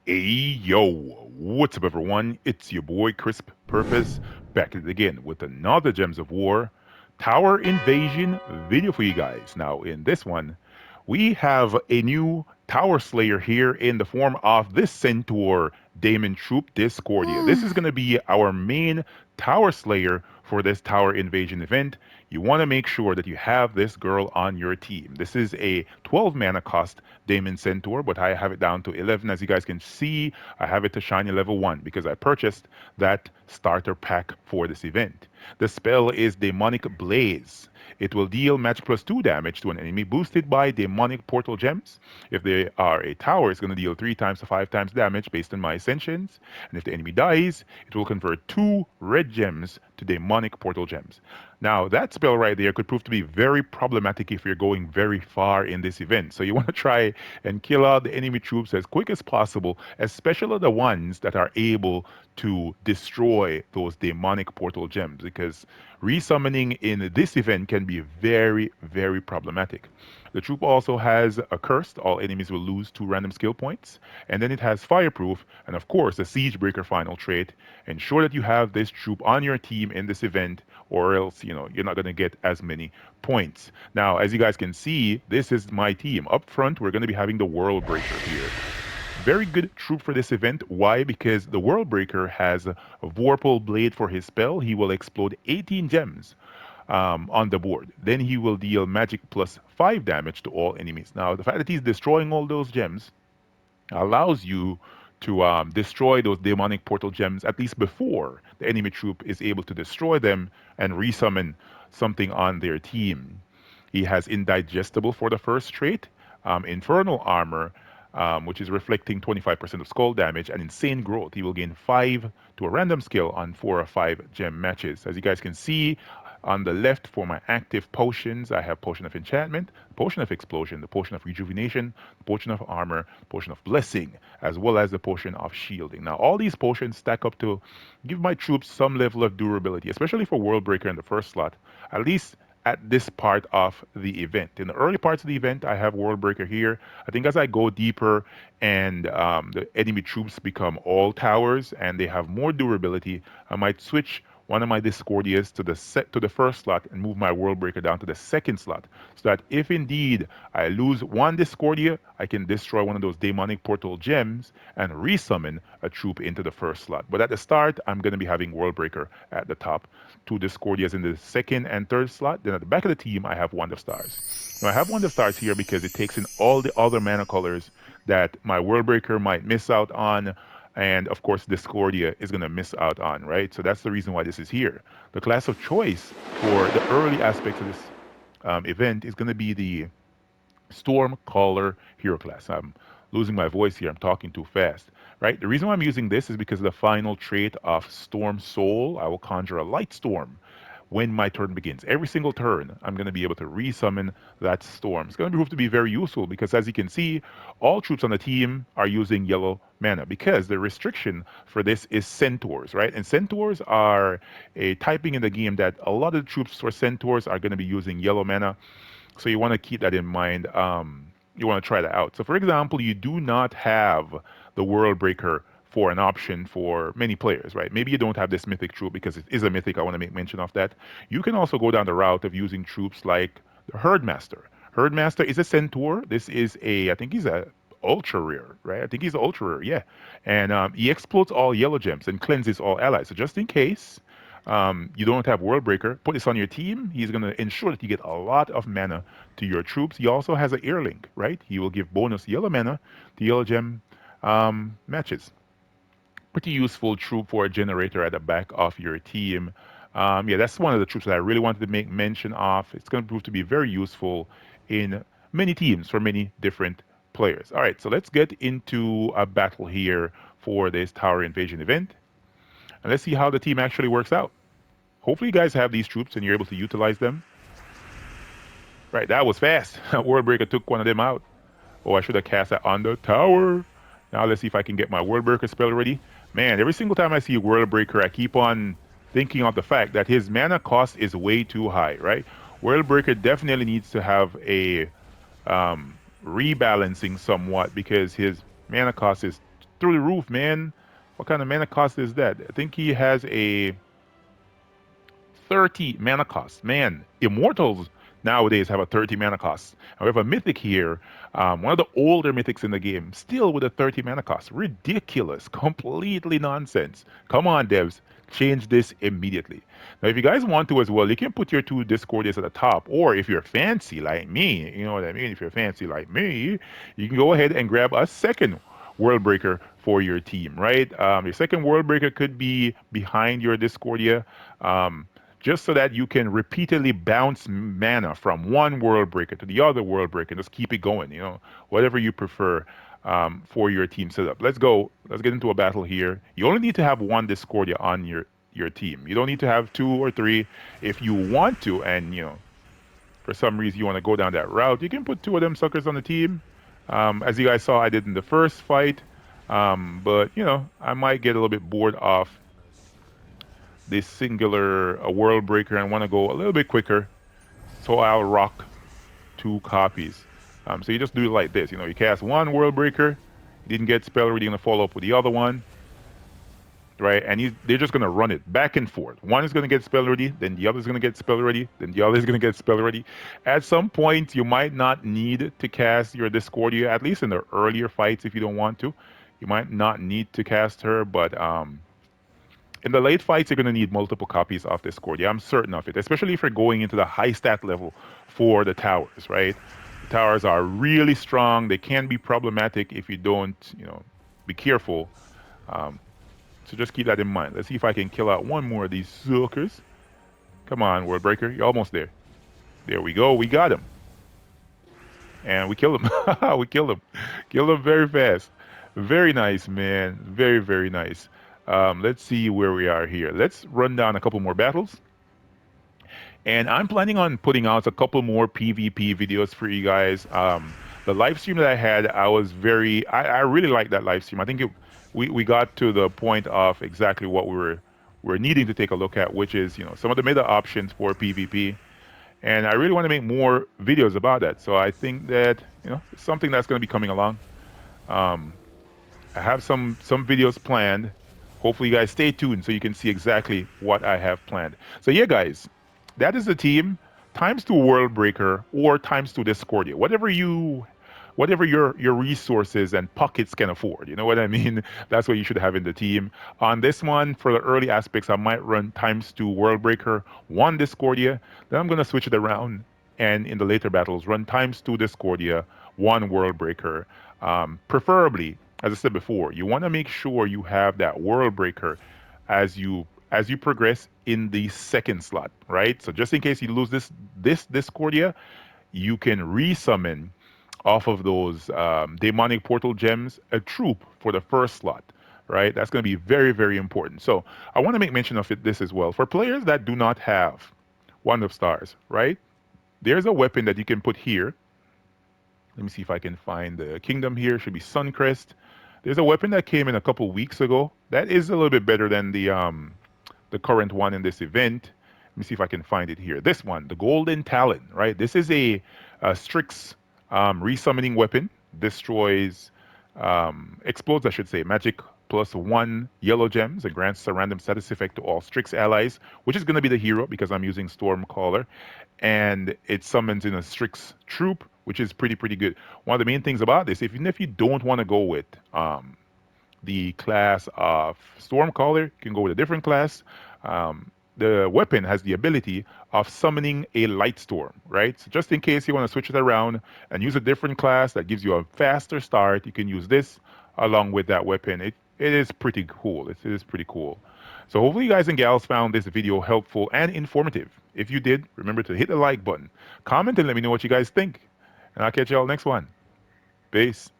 Hey yo, what's up everyone? It's your boy CrispPurpose back at it again with another Gems of War Tower Invasion video for you guys. Now in this one, we have a new Tower Slayer here in the form of this Centaur Daemon Troop Discordia. This is going to be our main Tower Slayer for this Tower Invasion event. You want to make sure that you have this girl on your team. This is a 12 mana cost Daemon Centaur, but I have it down to 11. As you guys can see, I have it to shiny level 1 because I purchased that starter pack for this event. The spell is Demonic Blaze. It will deal magic plus 2 damage to an enemy boosted by demonic portal gems. If they are a tower, it's going to deal 3 times to 5 times damage based on my ascensions. And if the enemy dies, it will convert 2 red gems to demonic portal gems. Now, that spell right there could prove to be very problematic if you're going very far in this event. So you want to try and kill out the enemy troops as quick as possible, especially the ones that are able to destroy those demonic portal gems, because resummoning in this event can be very, very problematic. The troop also has a curse. All enemies will lose 2 random skill points. And then it has fireproof and, of course, the siege breaker final trait. Ensure that you have this troop on your team in this event, or else, you're not going to get as many points. Now, as you guys can see, this is my team. Up front, we're going to be having the WorldBreaker here. Very good troop for this event. Why? Because the WorldBreaker has a Vorpal Blade for his spell. He will explode 18 gems on the board. Then he will deal magic plus 5 damage to all enemies. Now, the fact that he's destroying all those gems allows you to destroy those demonic portal gems at least before the enemy troop is able to destroy them and resummon something on their team. He has Indigestible for the first trait, Infernal Armor, which is reflecting 25% of skull damage, and Insane Growth. He will gain 5 to a random skill on 4 or 5 gem matches. As you guys can see, on the left for my active potions, I have Potion of Enchantment, Potion of Explosion, the Potion of Rejuvenation, Potion of Armor, Potion of Blessing, as well as the Potion of Shielding. Now, all these potions stack up to give my troops some level of durability, especially for WorldBreaker in the first slot, at least at this part of the event. In the early parts of the event, I have WorldBreaker here. I think as I go deeper and the enemy troops become all towers and they have more durability, I might switch one of my Discordias to the first slot and move my WorldBreaker down to the second slot, so that if indeed I lose one Discordia, I can destroy one of those demonic portal gems and resummon a troop into the first slot. But at the start, I'm going to be having WorldBreaker at the top, 2 Discordias in the second and third slot. Then at the back of the team, I have Wand of Stars. Now I have Wand of Stars here because it takes in all the other mana colors that my WorldBreaker might miss out on, and of course Discordia is going to miss out on, right? So that's the reason why this is here. The class of choice for the early aspects of this event is going to be the Stormcaller hero class. I'm losing my voice here. I'm talking too fast, right? The reason why I'm using this is because the final trait of Storm Soul, I will conjure a light storm when my turn begins. Every single turn, I'm going to be able to resummon that storm. It's going to prove to be very useful because, as you can see, all troops on the team are using yellow mana because the restriction for this is centaurs, right? And centaurs are a typing in the game that a lot of the troops for centaurs are going to be using yellow mana. So you want to keep that in mind. You want to try that out. So, for example, you do not have the WorldBreaker for an option for many players, right? Maybe you don't have this mythic troop because it is a mythic. I want to make mention of that. You can also go down the route of using troops like the HerdMaster. HerdMaster is a centaur. This is I think he's a ultra rare, right? I think he's ultra rare, yeah. And he explodes all yellow gems and cleanses all allies. So just in case you don't have WorldBreaker, put this on your team. He's going to ensure that you get a lot of mana to your troops. He also has an ear link, right? He will give bonus yellow mana to yellow gem matches. Pretty useful troop for a generator at the back of your team. Yeah, that's one of the troops that I really wanted to make mention of. It's going to prove to be very useful in many teams for many different players. All right, so let's get into a battle here for this Tower Invasion event. And let's see how the team actually works out. Hopefully you guys have these troops and you're able to utilize them. Right, that was fast. WorldBreaker took one of them out. Oh, I should have cast that on the tower. Now let's see if I can get my WorldBreaker spell ready. Man, every single time I see WorldBreaker, I keep on thinking of the fact that his mana cost is way too high, right? WorldBreaker definitely needs to have a rebalancing somewhat because his mana cost is through the roof, man. What kind of mana cost is that? I think he has a 30 mana cost. Man, Immortals nowadays have a 30 mana cost. And we have a Mythic here, one of the older Mythics in the game, still with a 30 mana cost. Ridiculous. Completely nonsense. Come on, devs. Change this immediately. Now, if you guys want to as well, you can put your two Discordias at the top. Or if you're fancy like me, you know what I mean? If you're fancy like me, you can go ahead and grab a second WorldBreaker for your team, right? Your second WorldBreaker could be behind your Discordia. Just so that you can repeatedly bounce mana from one world breaker to the other world breaker and just keep it going, whatever you prefer for your team setup. Let's go. Let's get into a battle here. You only need to have one Discordia on your team. You don't need to have two or three. If you want to, and for some reason you want to go down that route, you can put two of them suckers on the team. As you guys saw, I did in the first fight. But I might get a little bit bored of this singular world breaker and want to go a little bit quicker, so I'll rock two copies. So you just do it like this. You cast one world breaker, didn't get spell ready, you're gonna follow up with the other one, right? And they're just gonna run it back and forth. One is gonna get spell ready, then the other is gonna get spell ready, then the other is gonna get spell ready. At some point, you might not need to cast your Discordia, at least in the earlier fights if you don't want to. You might not need to cast her, but in the late fights, you're going to need multiple copies of Discordia. I'm certain of it, especially if you're going into the high stat level for the towers, right? The towers are really strong. They can be problematic if you don't, be careful. Um, so just keep that in mind. Let's see if I can kill out one more of these suckers. Come on, Worldbreaker. You're almost there. There we go. We got him. And we killed him. We killed him. Killed him very fast. Very nice, man. Very, very nice. Let's see where we are here. Let's run down a couple more battles. And I'm planning on putting out a couple more PvP videos for you guys. The live stream that I had, I really liked that live stream. I think we got to the point of exactly what we're needing to take a look at, which is, some of the meta options for PvP. And I really want to make more videos about that. So I think that, it's something that's going to be coming along. I have some videos planned. Hopefully, you guys stay tuned so you can see exactly what I have planned. So yeah, guys, that is the team times two WorldBreaker or times two Discordia, whatever your resources and pockets can afford. You know what I mean? That's what you should have in the team. On this one, for the early aspects, I might run times two WorldBreaker, one Discordia. Then I'm gonna switch it around, and in the later battles, run times two Discordia, one WorldBreaker. Preferably, as I said before, you want to make sure you have that WorldBreaker as you progress in the second slot, right? So just in case you lose this Discordia, you can resummon off of those demonic portal gems a troop for the first slot, right? That's going to be very, very important. So I want to make mention of this as well. For players that do not have Wand of Stars, right? There's a weapon that you can put here. Let me see if I can find the kingdom here. Should be Suncrest. There's a weapon that came in a couple weeks ago. That is a little bit better than the current one in this event. Let me see if I can find it here. This one, the Golden Talon, right? This is a Strix resummoning weapon. Destroys, explodes, I should say, magic plus one yellow gems and grants a random status effect to all Strix allies, which is going to be the hero because I'm using Stormcaller. And it summons in a Strix troop, which is pretty good. One of the main things about this, even if you don't want to go with the class of Stormcaller, you can go with a different class. The weapon has the ability of summoning a light storm, right? So just in case you want to switch it around and use a different class that gives you a faster start, you can use this along with that weapon. It is pretty cool. It is pretty cool. So hopefully you guys and gals found this video helpful and informative. If you did, remember to hit the like button, comment, and let me know what you guys think. And I'll catch y'all next one. Peace.